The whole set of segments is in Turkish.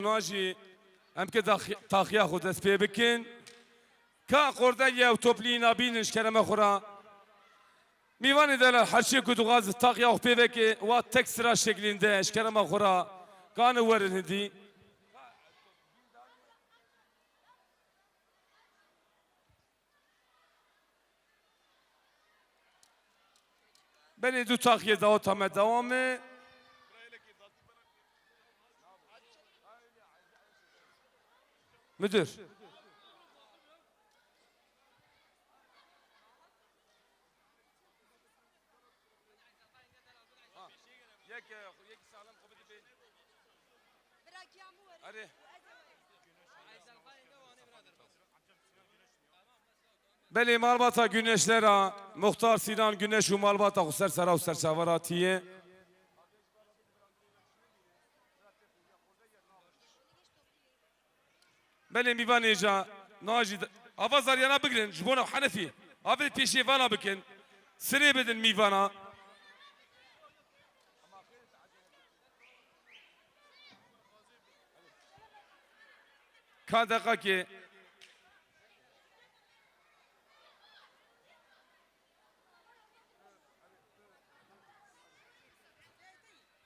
ناجی ام که تاخیا خود دست پی بکن که خورده یه توپلی نبینش کرم خورا میوانی دل هرچی که تو غاز تاخیا خود پی بکن و تکسرا شکلینده اشکرم خورا کان ورن هدی بني دو تاخيه داوت هم دوامه مدير بله مالباتا güneşlere Muhtar Sinan Güneş و مالباتا خسر سرا و سرچاوراتیه بله میوانی جا ناجی آواز آریانا بگرن جبونا و حنفی آفید پیشی وانا بکن سری بدن میوانا که دقیقه که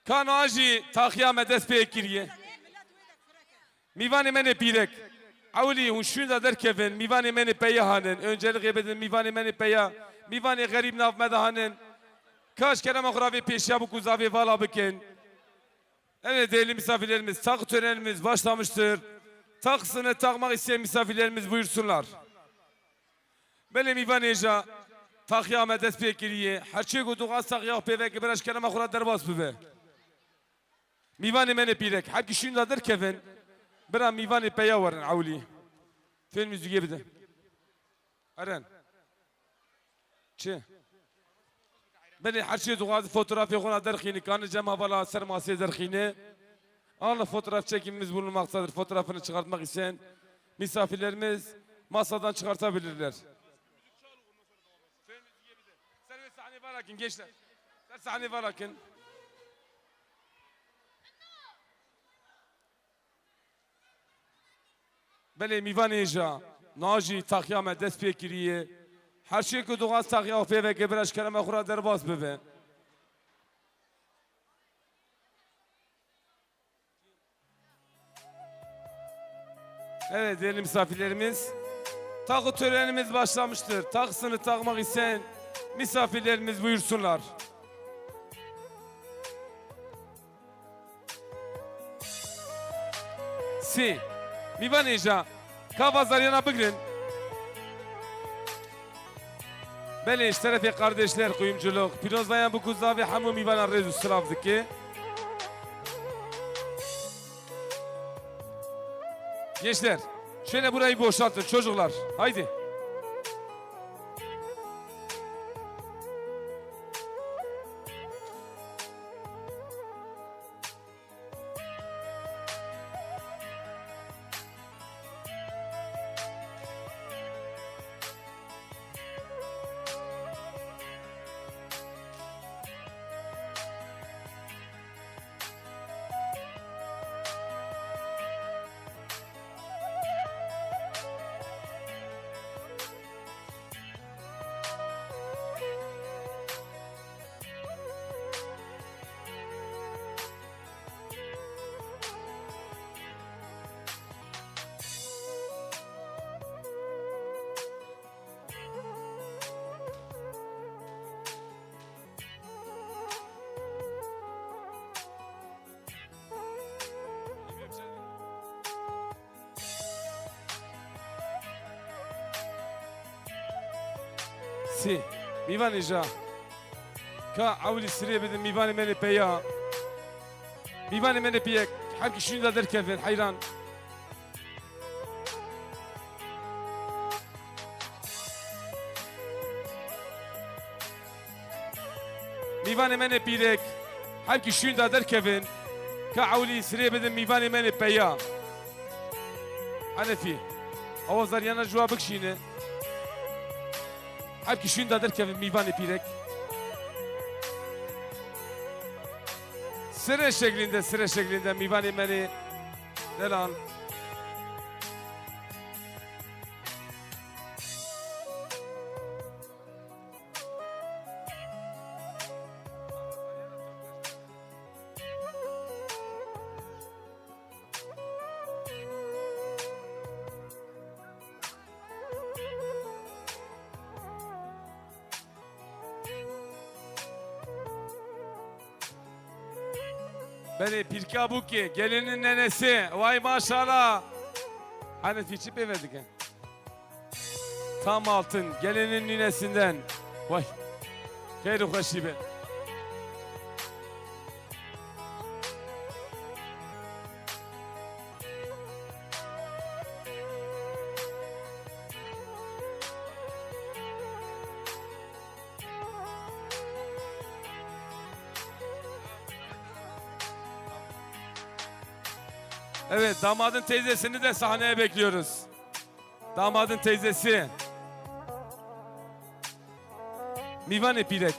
کان آجی تاخیا مدست پیکریه میوانی من پیرک اولی هنشون دا در کفن میوانی من پیا هانن öncelik بدن میوانی من پیا میوانی غریب ناف مدهانن kaç kere makravi peşya bu kuzavi vala bıken evet değerli misafirlerimiz tak törenimiz başlamıştır taksını takmak isteyen misafirlerimiz buyursunlar benim mivaneja takhya medes pekiriye her şey kudu asak ya pevek biraz kere makra derbas bube میوانی من پیرک حقی شون دادر کفن برام میوانی پیا ورن عولی فیلم müziği بده ارن چه بني حرشي دوغاز fotoğrafı خونه درخینی کان جمع بالا sermasi درخینه Allah fotoğraf çekimimiz bulunmaktadır. Fotoğrafını çıkartmak isteyen misafirlerimiz masadan çıkartabilirler. Servis sahne var lakin gençler. Sahne var lakin. بله میوانی جا ناجی تاخیا من دست پیکریه هر چی که دوغاز تاخیا و پیوه که برش کرم اخورا در باز ببه Evet değerli misafirlerimiz takı törenimiz başlamıştır. Takısını takmak isteyen misafirlerimiz buyursunlar. Si میوانیجا کاوازاریانا بگرین بله اشترافی kardeşler kuyumculuk pirozlayan bu kuzavi hamu mivana rezu sırafdaki gençler şöyle burayı boşaltın çocuklar haydi Si میوانی جا که اولی سری بدن میوانی من پیا میوانی من پیک هر کی شون دادر کفن حیران میوانی من پیک هر کی شون دادر کفن که اولی سری بدن میوانی من پیا حنفی آوازاریانا جواب بکشینه هر کی شون دادر کفن میوانی پیرک sıra şeklinde mivani meni Delan. Beni Pirka Buki, gelinin nenesi. Vay maşallah. Hani fiçip verdik ha. Tam altın, gelinin ninesinden. Vay. Hayır hoşibe. Evet, damadın teyzesini de sahneye bekliyoruz. Damadın teyzesi. Mivane Pirek.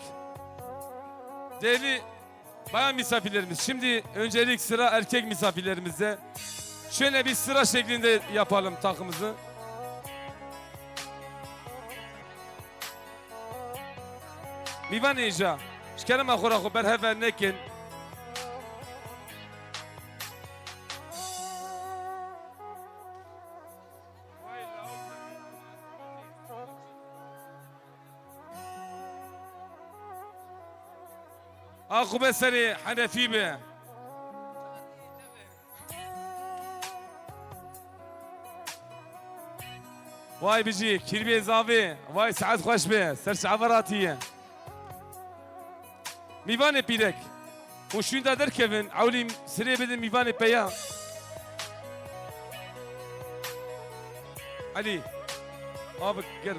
Değerli bayan misafirlerimiz, şimdi öncelik sıra erkek misafirlerimizde. Şöyle bir sıra şeklinde yapalım takımızı. Mivane ija. Şkerem ahura berhever nekin. Akı beseri Hanefi be. Vay bici, kirbi zavi. Vay saat hoş be. Serç avaratiye. Mivane Pirek. Hoşunda der Kevin. Avlim sire bedin Mivane Peya. Ali. Abi gel.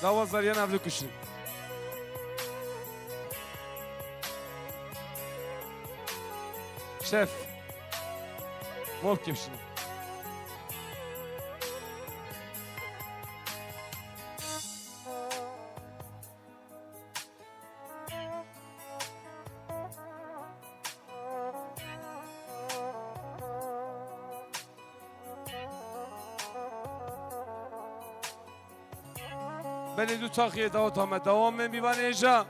Dava zaryan avlu kuşun. Şef. Muhkem şimdi. بله دو تاخیه داوت آمد دوام من بیوان ایجا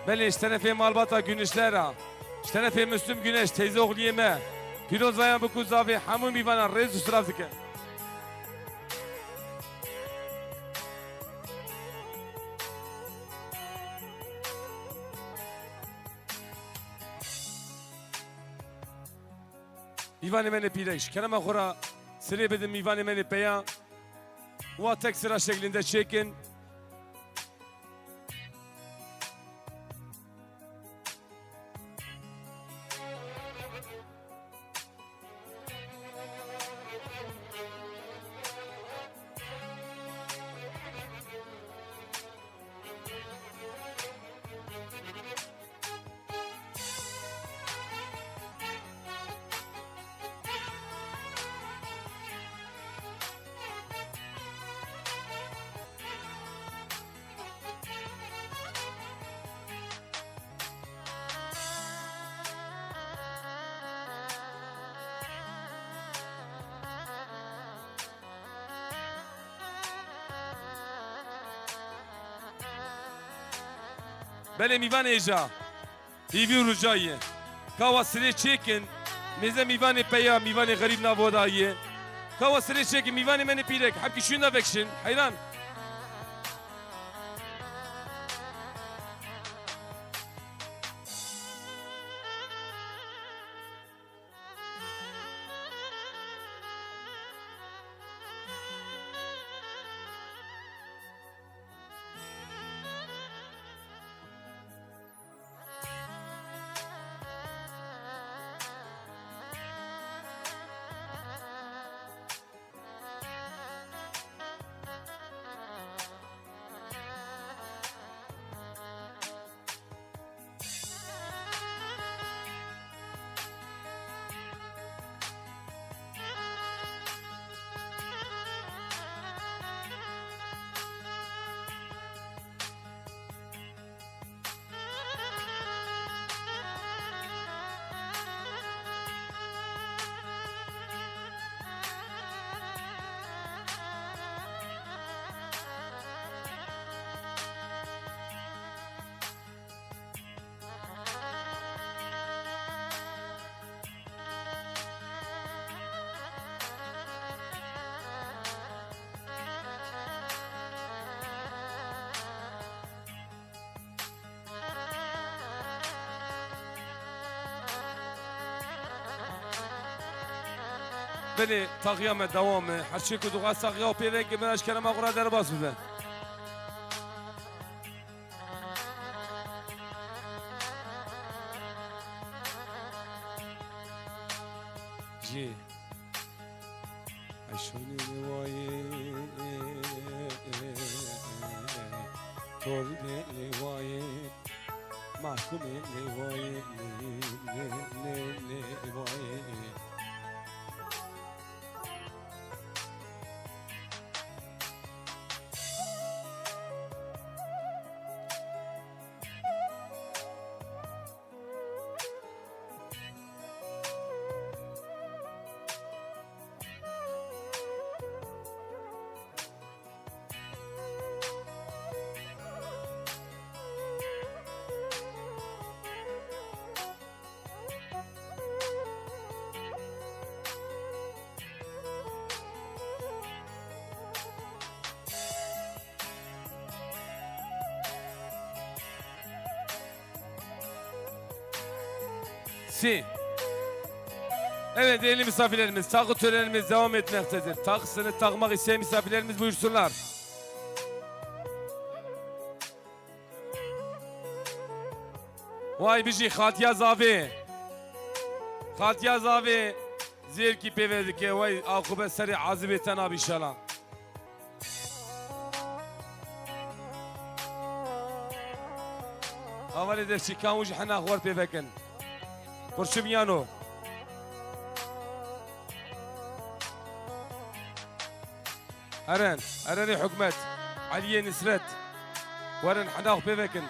بله اشترفه مالباتا güneşler ha. اشترفه Müslüm Güneş teyze oğlu yeme. Piroz vayan bu kuzavi hamu mivana rezu sırafdike. Mivane meni pirek. Şkereme khora sire bedin mivane meni peya. Ve tek sıra şeklinde çekin. بله میوان ایجا بیبی رجاییه کاوا سری چیکن میزه میوان پیا میوان غریب نبوداییه که واسه چه که میوان من پیرک حبکی شون نفکشن حیران بله تقیام دوامه هرچی که دوغا ساقیا و پیوه که منش کنم اقرا در باز ببین جی اشونی نوایی طول نوایی محکوم نوایی نوایی Si. Evet değerli misafirlerimiz, takı törenimiz devam etmektedir. Takısını takmak isteyen misafirlerimiz buyursunlar. Vay bici Xatiya Zavi. Xatiya Zavi zirki pevedik ki vay akıbet seri azibeten abi inşallah. Avali dersi kamuj hana khwar pevekin. Kurşumyano. أراني حكمت علي نسرت ورن حناخ بيفكن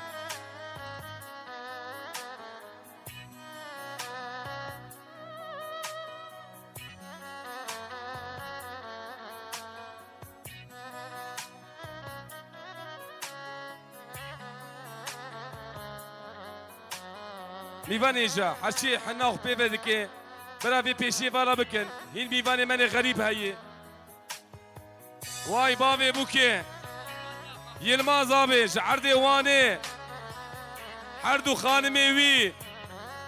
ميفاني جا حشي حناخ بيفكن برا في بيشي فالا بكن هين ميفاني ماني غريب هاي وای بابی بوکه یلماز آبی جعرد وانه هر دو خانمی وی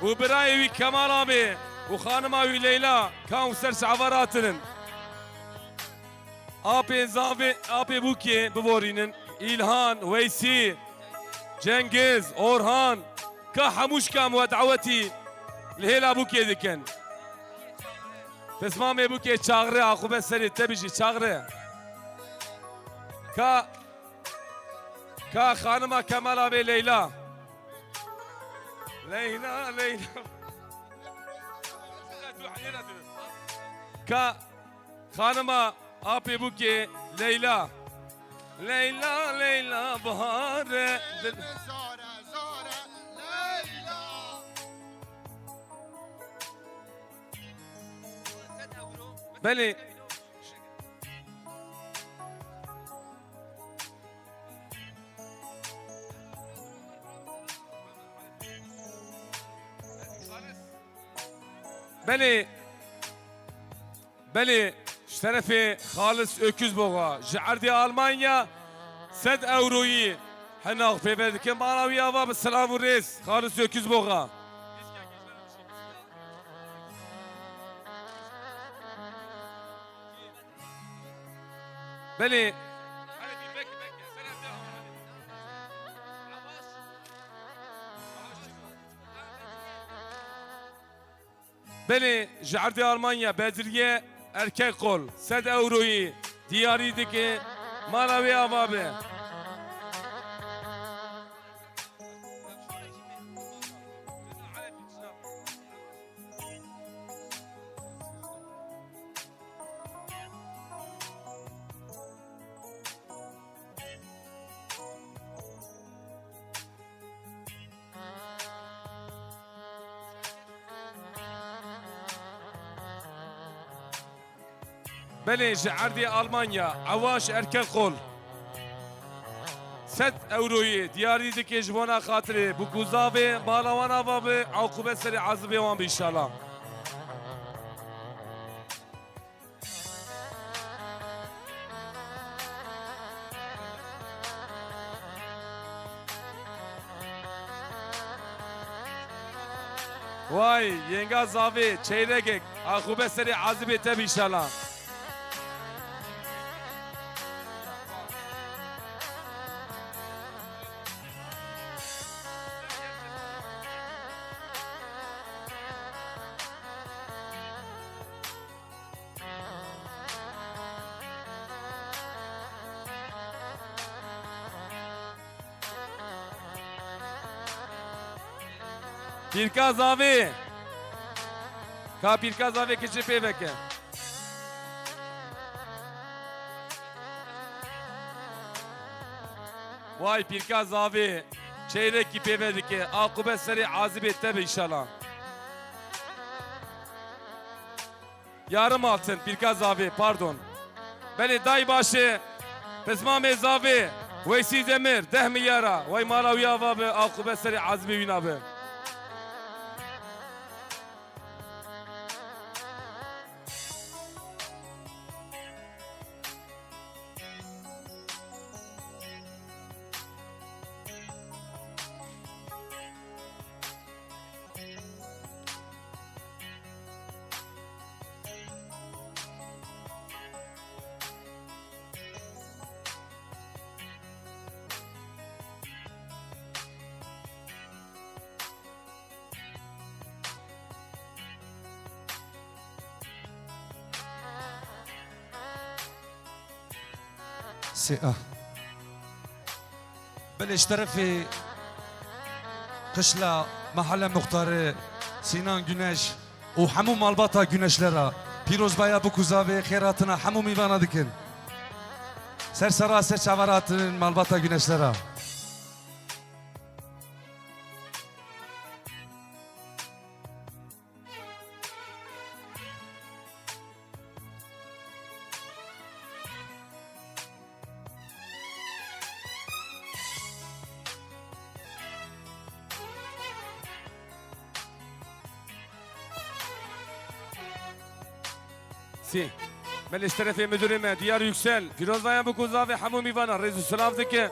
و برای وی کمال آبی و خانم وی لیلا کام سر شعباراتن آبی زاوی آبی بوکه ببورینن ایلهان ویسی جنگز اورهان که حموش کام و دعوتی لهلا بوکه دکن تسمامی بوکه چاغره آخو سری تبیجی چاغره کا خانم کمال آبی لیلا کا خانم آبی بوکی لیلا بهار بله بله شرف خالص öküz boğa جعردي ألمانيا 7 euroyu هناك في بلدك معنا ويا باب السلام والرئيس خالص öküz boğa بله بله جعردي ألمانيا بدرية erkek kol 7 euroyu diyarıdaki Malawi avabe. بله جعردي ألمانيا عواش erkek kol 7 euroyu diyarıdaki jvana خاطري بكوزاوي مالوانا بابي عقوبة سري عزبي وان بإنشالله Vay yenga zavi çeyrekek عقوبة سري عزبي تبي إنشالله Pirkaz abi. Ka Pirkaz abi keçi peveke. Vay Pirkaz abi. Çeyrek ki pevedike. Akıbet seri azibet tabi inşallah. Yarım altın Pirkaz abi pardon. Beni daybaşı. Pesmam ezavi. Veysi demir. 10 milyara. Vay malawi abi. Akıbet seri azbi win abi. سئة بلش طرفي قشلة محل مختار سينان güneş و حمو مالباتا güneşlere پیروز بایا بکوزاوی خیراتنا حمو میوانا دکن سر سرا سر چاوراتن مالباتا güneşlere Ben işterefe müdürüme Diyar Yüksel Firoz Bayan Bukuza ve Hamu Mivana Rezu Sınav'daki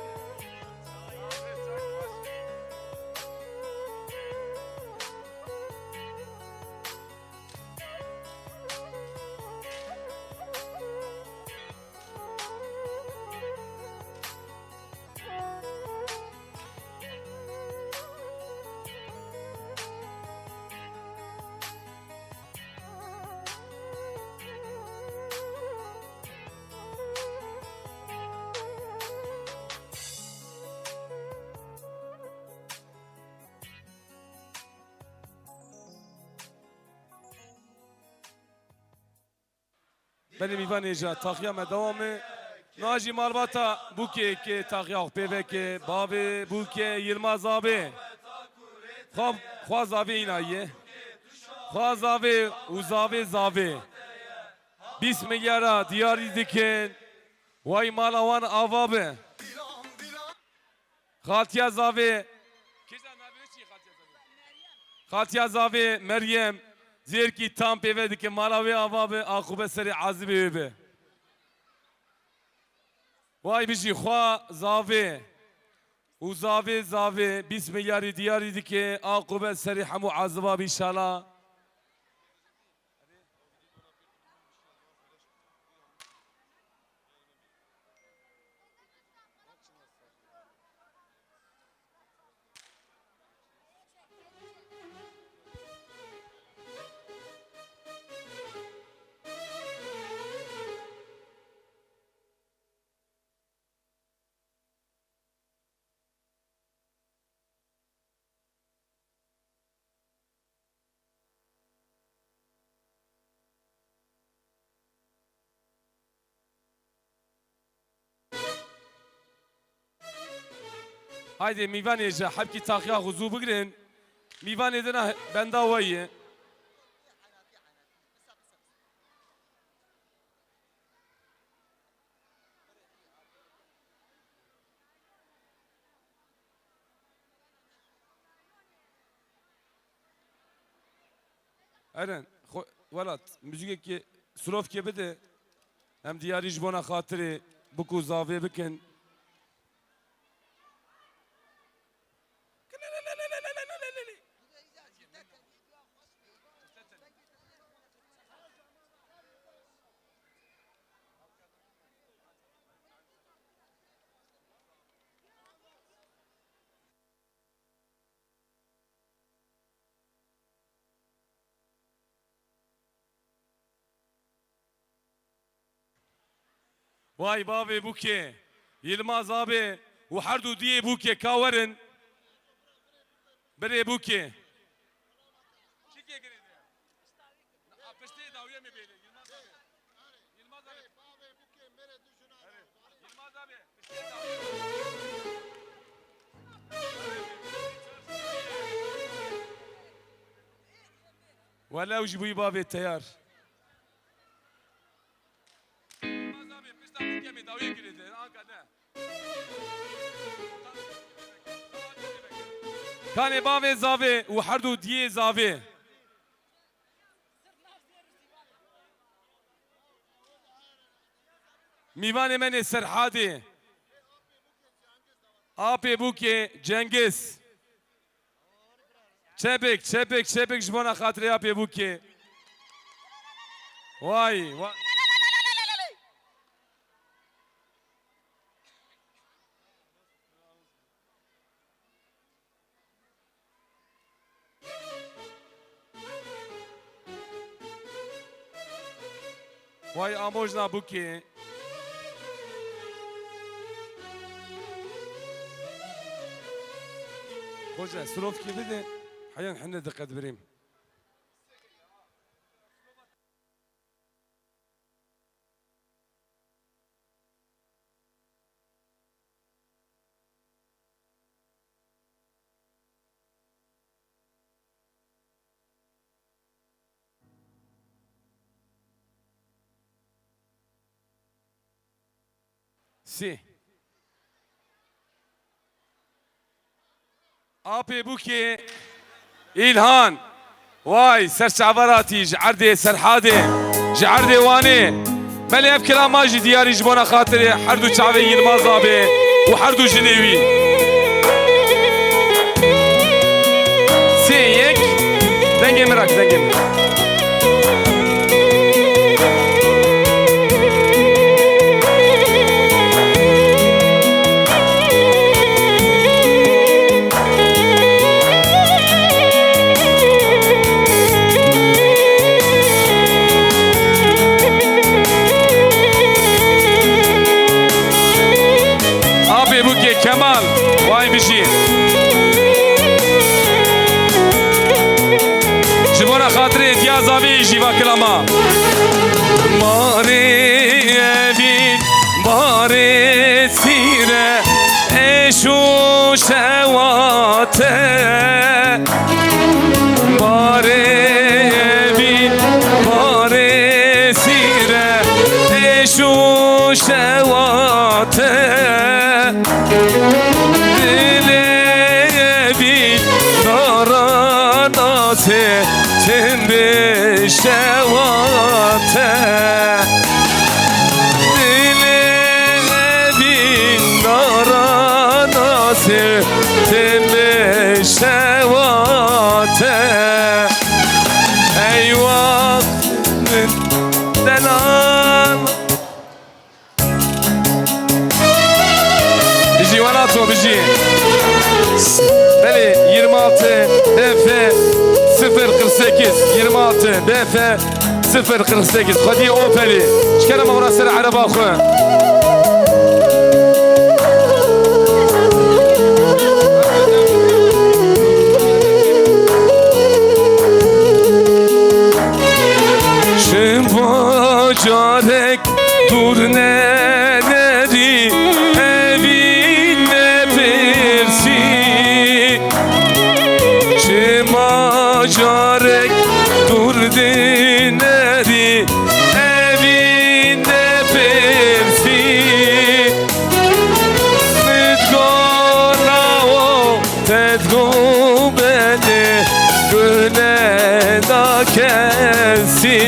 benim İvan Eja takyama devamı Naci Malbata buke ke takyak peveke babi buke Yılmaz abi Khaz abi inaye Khaz abi uzavi zavi 20 milyara diyarı diken Vay malavan avabe Khatya zavi Khatya zavi Meryem زیر کی تام پیوه که مالاوی آوابه آخوبه سری عذبه به وای بیشی خواه زاوه و زاوه 20 میلیاری دیاری دی که آخوبه سری همو عذبه بیشالا haydi میوانی جا حبکی تاخیا غزو بگیرن میوانی دنا بنداویه Eren, velat, müzik ki surof ki bide, hem diyari jbona xatiri buku zavye bikin. Vay babi buke, Yılmaz abi, و حردو دیه buke kavarın, bire buke. ولا وجبي بابي التيار كان بابي زافي وحردو دي زافي ميوان من سرحادي آبي بوكي جنگس چپک جبانا خاطر آبي بوكي واي Vay amojna buki. Hoca surof ki bide. Hayan henne dikkat vereyim. Si. Abi buki İlhan. Vay serçavarati جعردي سرحادي جعردي واني ملي افكر ماجي دياري جبونا خاطري حردو شعبي يلماز ابي وحردو جنيوي سيك دنجي مراك دنجي مراك Kemal, vay bişi. Jibona xatri ihtiyaz abi jiva kilama. Mare evin, mare sire, eşu şevate. Mare evin, mare sire, eşu şevate. Dile bir naranase çembe شفتم به شواته ای وقت دلال بيجي ولاتو بيجي بلي 26 BF 048 26 BF 048 خدي اوبلي شكرا مغرا سر عرب اخو شنبا جارك turneleri evine persi Çimacarek turneleri evine persi Nidgona o tedgo beni güne da kelsi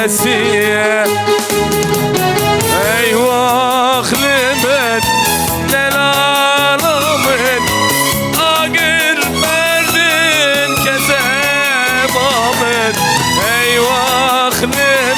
kesiye ey vaklimet delalımın agır verdin kesebamın ey vaklimet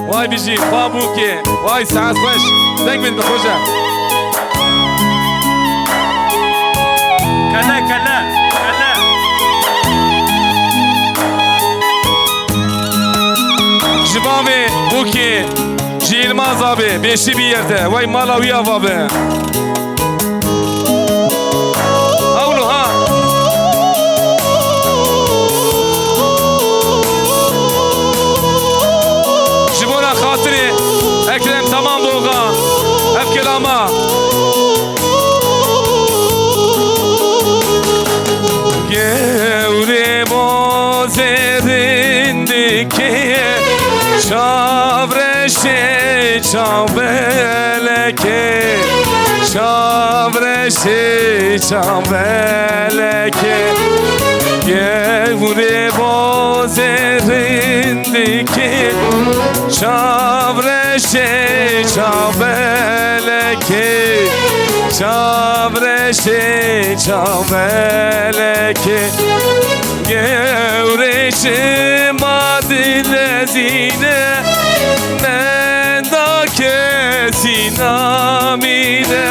Vay biji, babuki, vay saat baş, denk bin hoca. Kala kala kala. Jibabi, buki, Jilmaz abi, beşi bir yerde, vay Malawi abi. Avlu ha. Jibona hatırı, Ekrem tamam boğa, hep kelama. Gevre bozerindeki çavreşe çavbeleke çavreşe çavbeleke Gevre bozerindeki çavreşe çavbeleke çavreşe çavbeleke Gevreşe madilezine mendake sinamine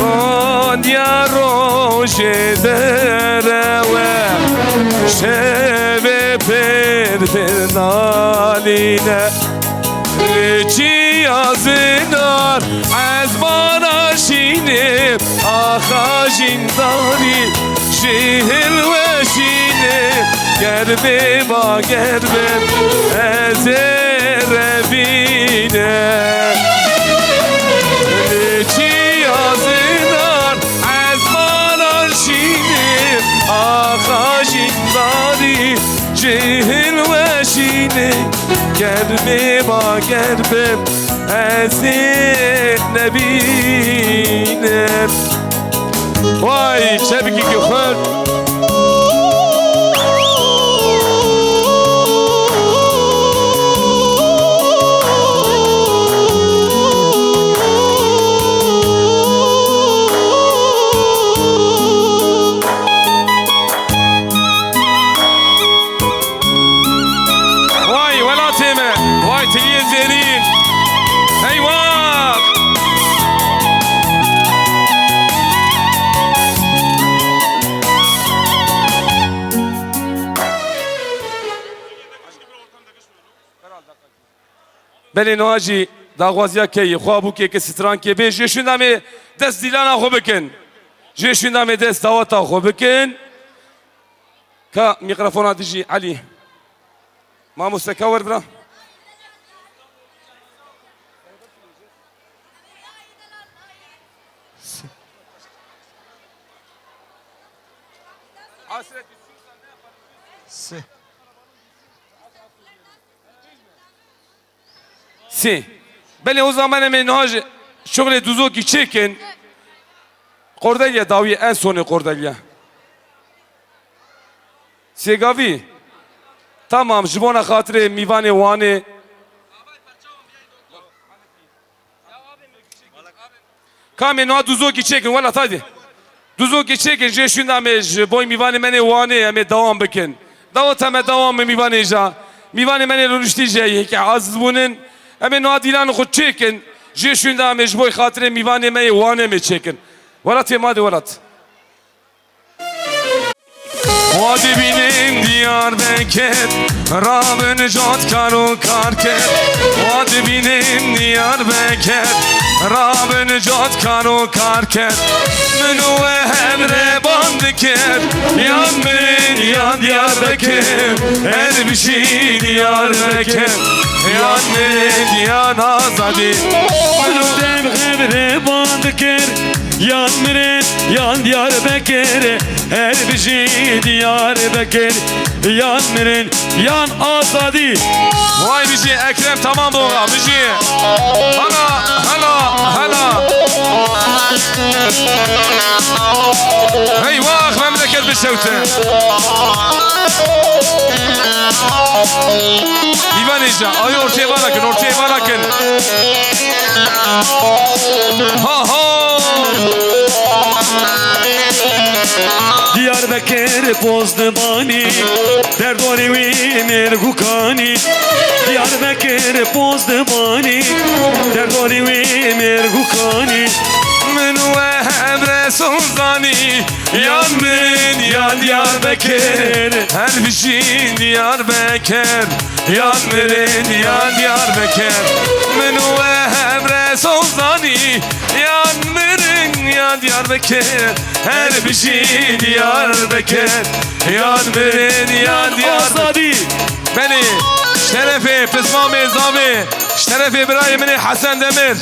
Ronya roje derewe şeve pernaline Reçi yazınar az bana şinip aha jindari şehir ve şinip gerbe ba gerbe ezere bine Reçi yazınar az bana şinip aha jindari şehir ve şinip gerbe ba gerbe ezere bine Vay şebeki güzel Vay velatime Vay tiliye zerin Eyvah بله نواجی داغوازیا کی خوابو کی که ستران کی به جشن دامه دست دیلانا خو بکن جشن دامه دست دعوتا خو بکن که میکروفونا دیجی علی ما مستکور برا سي بله o zaman من نهاج شغل دوزوکی چکن قردلیا داوی en sonu قردلیا سيگاوی tamam جبونا خاطر میوان وانه کامی نه دوزوکی چکن ولا تایده دوزوکی چکن جشون دامه بوی میوان منه وانه همه دوام بکن دوات همه دوام میوانه جا میوان منه رونشتی جایی که عزیز بونن همه نادیلان خود چکن جشون دامه بوی خاطر میوان منه وانه می چکن ولات ماده ولات وادی بینیم دیار بکر رابن جات کارو کار کرد وادی بینیم دیار بکر رابن جات کارو کار کرد منو همره باند کرد یاد من یاد دیار بکر هر بشی دیار بکر یاد من یاد آزادی منو دم همره باند کرد یاد مرن یاد دیار بکر her bir şey diyar bekir yan mirin yan azadi vay bir şey Ekrem tamam bu bir şey hala hala hey vah memleket bir sevti İvan İşe ayı ortaya varakın ha Diyarbakır Pozdemani Derdori ve Mergukani Diyarbakır Pozdemani Derdori ve Mergukani Menu emre sultani yan min yan Diyarbakır her bir şey Diyarbakır yan min yan Diyarbakır Menu emre sultani yan min yan Diyarbakır her bir şey Diyarbakır yan min yan Diyarbakır beni şerefe pısmame zabe şerefe İbrahim'in Hasan Demir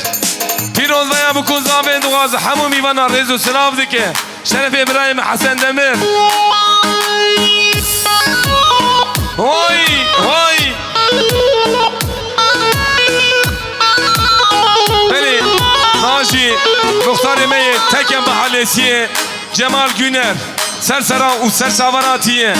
پیروز ویا بکن زاوید واز همو میوانا رزو سلاف دکه شرف ابراهیم حسن دمیر وای وای بله ناجی مختار می تکم به حالسیه جمال گونر سرسرا و سرساوراتیه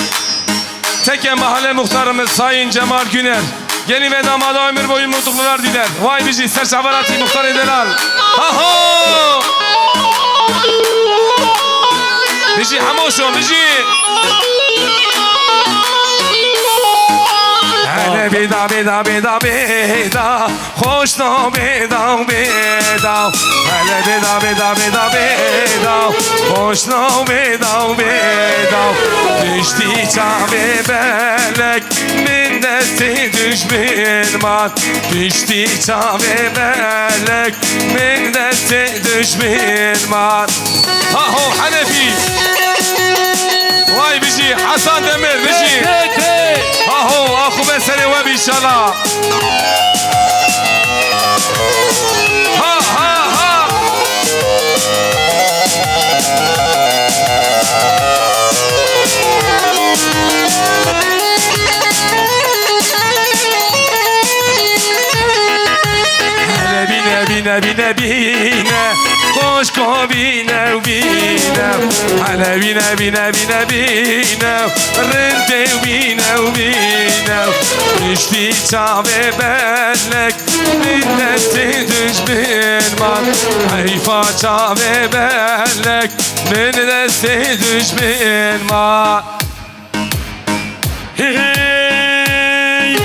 تکم به حال muhtarımız Sayın Cemal Güner yeni ve damada ömür boyu mutluluklar diler. Vay bizi sersavarati muhtar ederal. Aho! Bizi hamoşo bizi. Hele beda hoş no beda hele beda hoş no beda düştü çave belek minneti düşmün man düştü çave belek minneti düşmün man Aho Hanefi vay bizi Hasan Demir bizi Aho akhu besene ve inşallah ha ha ha bine koş ko bine hala bine rente bine düştü çave bellek minneti düşmün man hayfa çave bellek minneti düşmün man Hey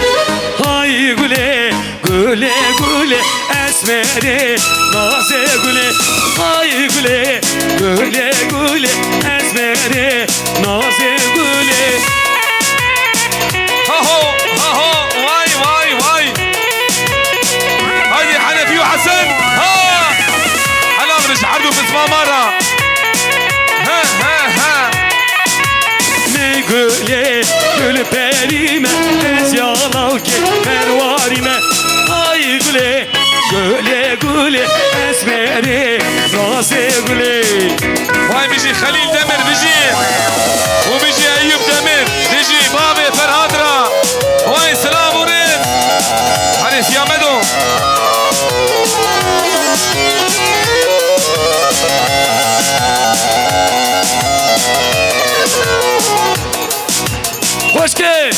hay güle güle güle esmeri naze güle hay güle güle güle esmeri naze güle ha ho vay haydi Hanefi güle gül perime ez yalav ki pervarime ay güle güle güle esmeri raze güle Vay بيجي خليل دمر بيجي وبيجي ايوب دمر بيجي بابي فرهادرا واي سلام وريد حريص يا مدو خوشکه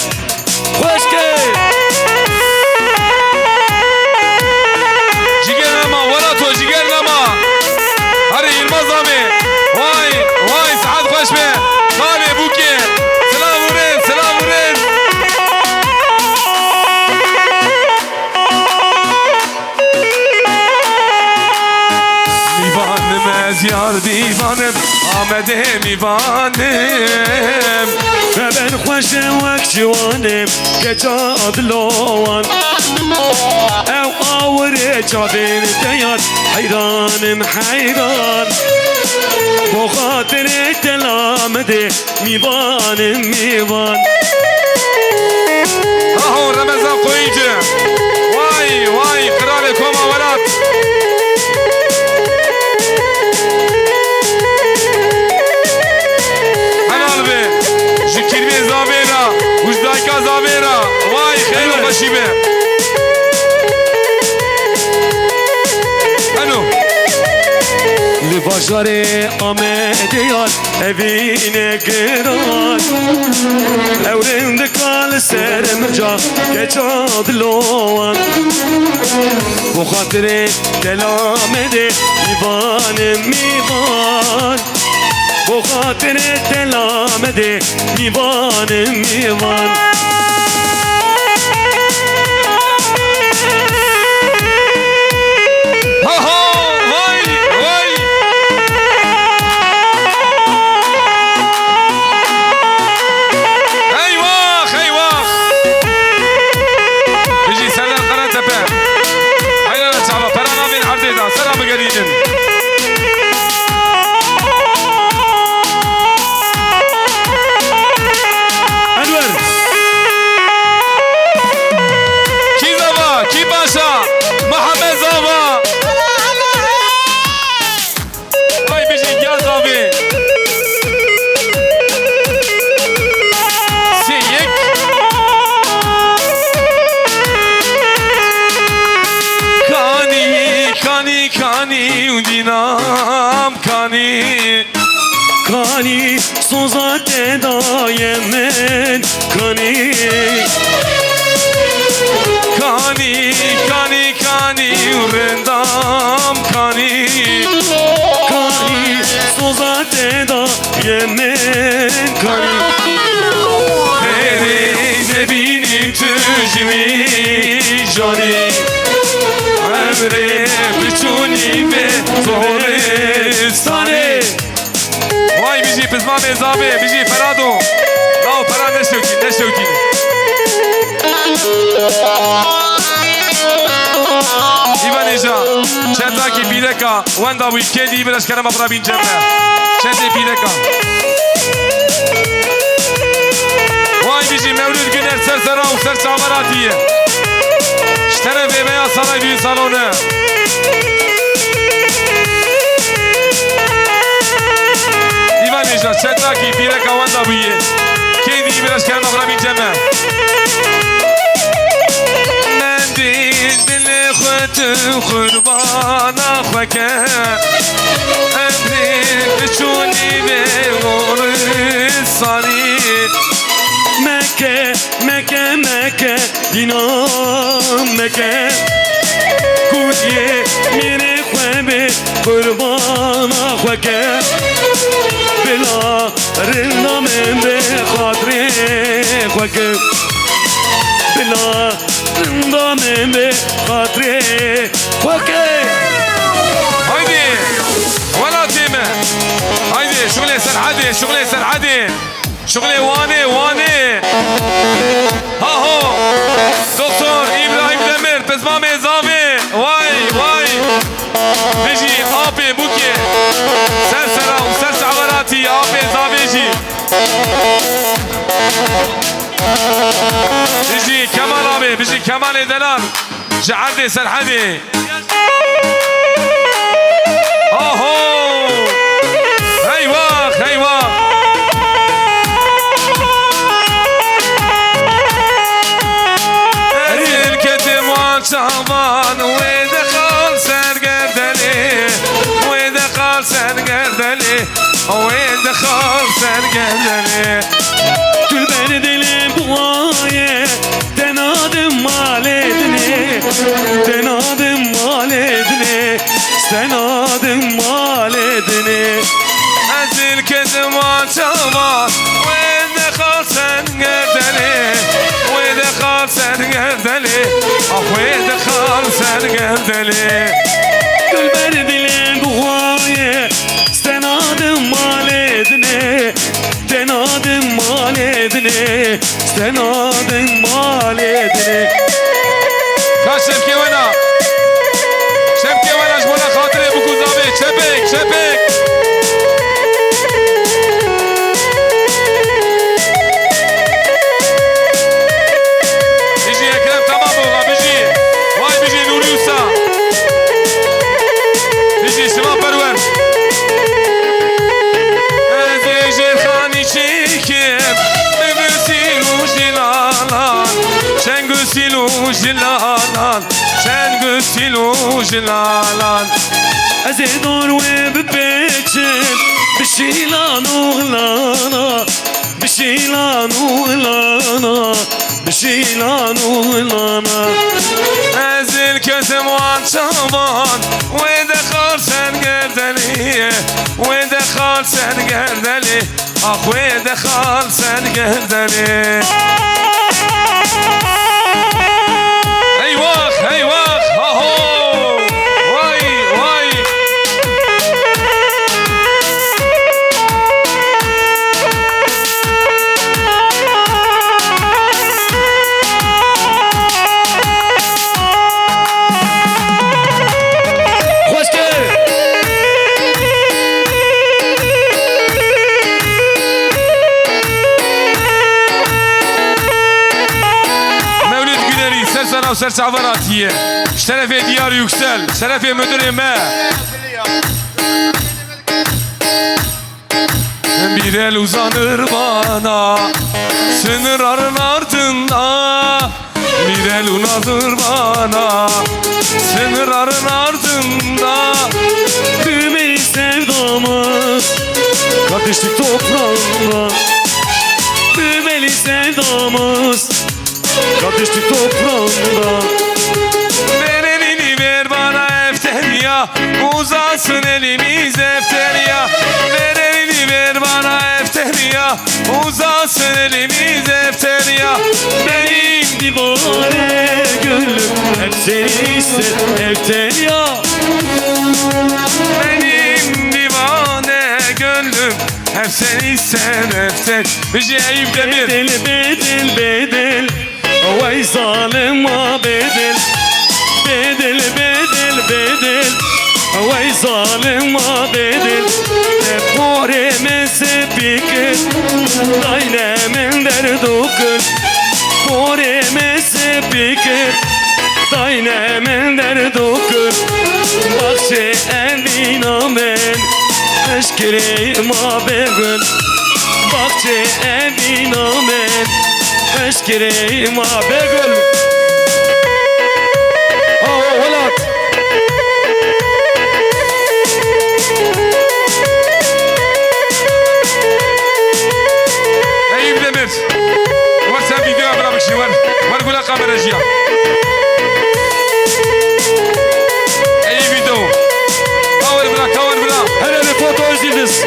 خوشکه جيجر نما ولا تو جيجر نما هري المظامي واي واي سعاد خوش به خالي بوكي سلام وريد سلام وريد میوانم از یار دیوانم آمده میوانم ben خوشم وک جوانم که جادلوان او آوره جابین دیاد حیرانم حیران بو خاطر دلامده میوانم میوان اهو رمضان قويجه واي واي قرار كوما ولات حلال به جكيربي زابيرا وجدايكا زابيرا واي خير وخشيبه انو لباشار آمده یاد evine giran Evrende kal seremca geç adlovan Bu hatire delamede mivanem mivan Bu hatire delamede mivanem mivan ها ها واي واي ايواخ ايواخ بيجي سلام قرن تبع هيا لا شعبا برانا بين عبدنا سلام قرينن Enver كي زابا كي باشا محمد زابا هاي بيجي يا زابي سيك كاني كاني كاني ودينام كاني Kani sozate dayemen Kani كاني كاني كاني ورندام كاني Kani sozate dayemen Kani Beni ne benim tücmi jani Emre biçuni ve zoristani Vay bizi pizma mezabe bizi ferado Lao para ne şevkin İvan Eja Çentaki bileka Wanda weekendi biraz kerema para bineceğim Çente bileka Vay bizi Mevlüt Güner sersera u ser çavaratiye Ştere ve veya saray düğün salonu İvan Eja Çentaki bileka Wanda buye Kendi biraz kerema para bineceğim دل خود قربانا خوکه امری بچونی به غورستانی Mekke Mekke Mekke dinam Mekke Kudiye mire khwebe qurbana khweke Bila rindame be khatre khweke Bila rindame be khatre khweke هايدي ولا تيمة هايدي شغلي سرعدي شغلي سرعدي شغلي واني واني ها هو دكتور إبراهيم دمر بزمامي زامي واي واي بيجي آبي بوكي سلسلة وسلسل عبراتي آبي زامي جي كمال دلال جعدي سرحدي اوهو ايوه ايوه الكتم والشعبان ودخل سرقدلي ودخل سرقدلي ودخل سرقدلي Gül beni dilim buaye Denadım mal edini Denadım mal edini Denadım mal edini أزل كتم والشعبان ودخل سرقدلي ودخل سرقدلي ودخل سرقدلي Gül beni dilim buaye Denadım mal edini Denadım mal edini Denadım mal edini كاش شبكي وين شبكي وين جمونا خاطري بوكو زابي شبك شبك بيجي اكرم تمام بوغا بيجي واي بيجي نوري وسا بيجي شباب برور ازيجي الخاني شيكب بغسيلو جلالان شن غسيلو جلالان شن غسيلو جلالان أزيدور وببيتشن بشيلان وغلانا بشيلان وغلانا بشيلان وغلانا ازل كتم والشعبان ودخل سرقدلي ودخل سرقدلي اخ ودخل سرقدلي ايواخ ايواخ هاهو واي واي خوشكي مولد Güleri ser sana ser çavaratiye şerefe diyar yüksel şerefe müdürüme bir el uzanır bana sınırların ardında bir el uzanır bana sınırların ardında Düğmeli sevdamız Kardeşlik toprağında Düğmeli sevdamız Kardeşlik toprağında ver elini ver bana efteriya uzansın elimiz efteriya ver elini ver bana efteriya uzansın elimiz efteriya Benim divane gönlüm Hep seni ister evten ya benim divane gönlüm hep seni ister efter Bici Eyüp Demir Bedel bedel bedel Vay zalim ha bedel Bedel bedel bedel Vay zalim ha bedel Pore mese pikir Daynemin derdukul Pore mese pikir Daynemin derdukul Bakşe evina ben Eşkireyim ha begül Bakçe evina men Eşkireyim ha begül Oh velat Eyüp Demir var sen videoya bırakmış var gula kameracıya Eyüp video kavur bırak Hele bir foto özlediniz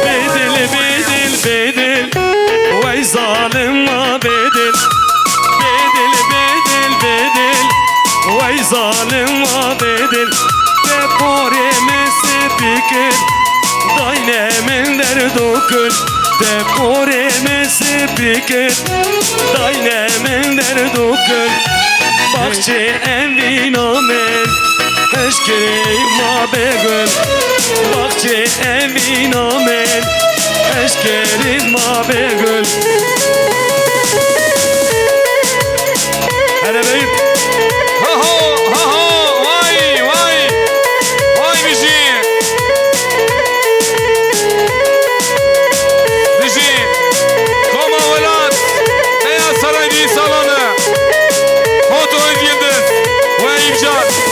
Bedel bedel bedel Vay zalim ha bedel Bedel bedel bedel Vay zalim ha bedel Depore mese pikir Daynemin derdukul Depore mese pikir Daynemin derdukul Bakçe evina men eşkeri ma begül Bahçe emin amen eşkeri ma begül Hele beyim Ha ha, vay vay. Vay bizi. Bizi. Koma velat. Beyaz Saray Düğün Salonu. Foto Yıldız. Ve İmcan.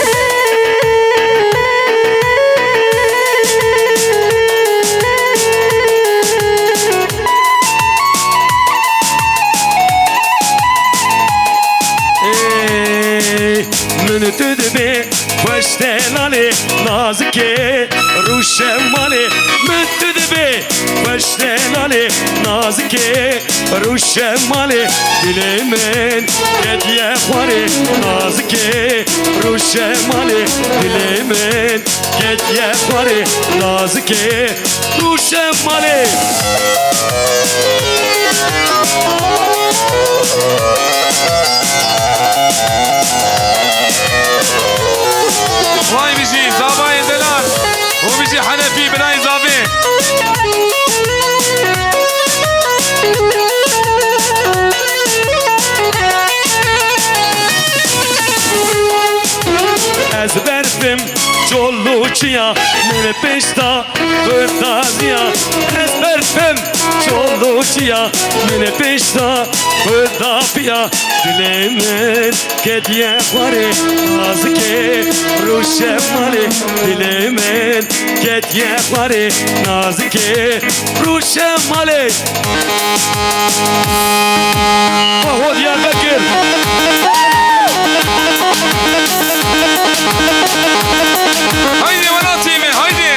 من تدبي واشتلالي نازكي روشمالي من تدبي واشتلالي نازكي روشمالي دلمن قد يخواري نازكي روشمالي دلمن قد يخواري نازكي روشمالي Vay bizi. Zabay Delan. O bizi Hanefi Binay Zabi. Ez berfim çolluçya Mene peşta vırtazya Ez berfim çolluçya Mene peşta vırtapya Dilemin kediye khwari Nazike ruşemali Dilemin kediye khwari Nazike ruşemali Aho Diyarbakır Haydi Velatimi, haydi.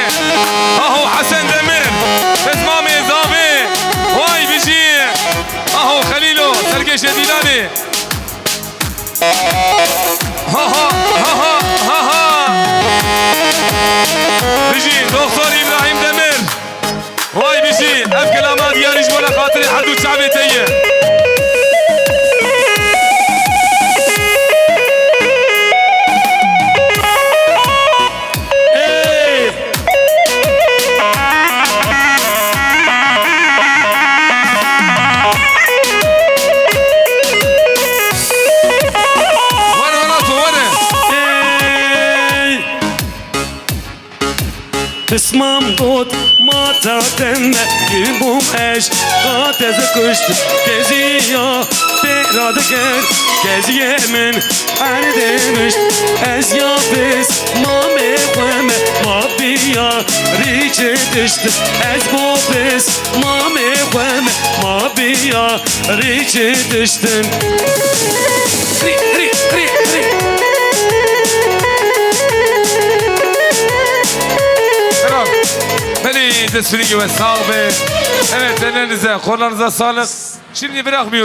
Aho Hasan Demir. Tezmami Zabi. Vay bizi. Aho Halilo. Sergeç Dilani. Ha ha ha ha ha. Bizi Doktor İbrahim Demir. Vay bizi. Efkelama diyar İcbala Hatırı Hadut Şabetiye. اسمم بود ما تاتم گیبوم اش قاتز کشت کزی یا بیراد کرد کزی من هر demişt ez ya biz ma mekweme ma biya riçe düştü ez bu biz ma mekweme ma biya riçe düştün ri ri ri ri Beni desfiligi ve sağ be. Evet ellerinize, kollarınıza sağlık. Şimdi bırakmıyorum.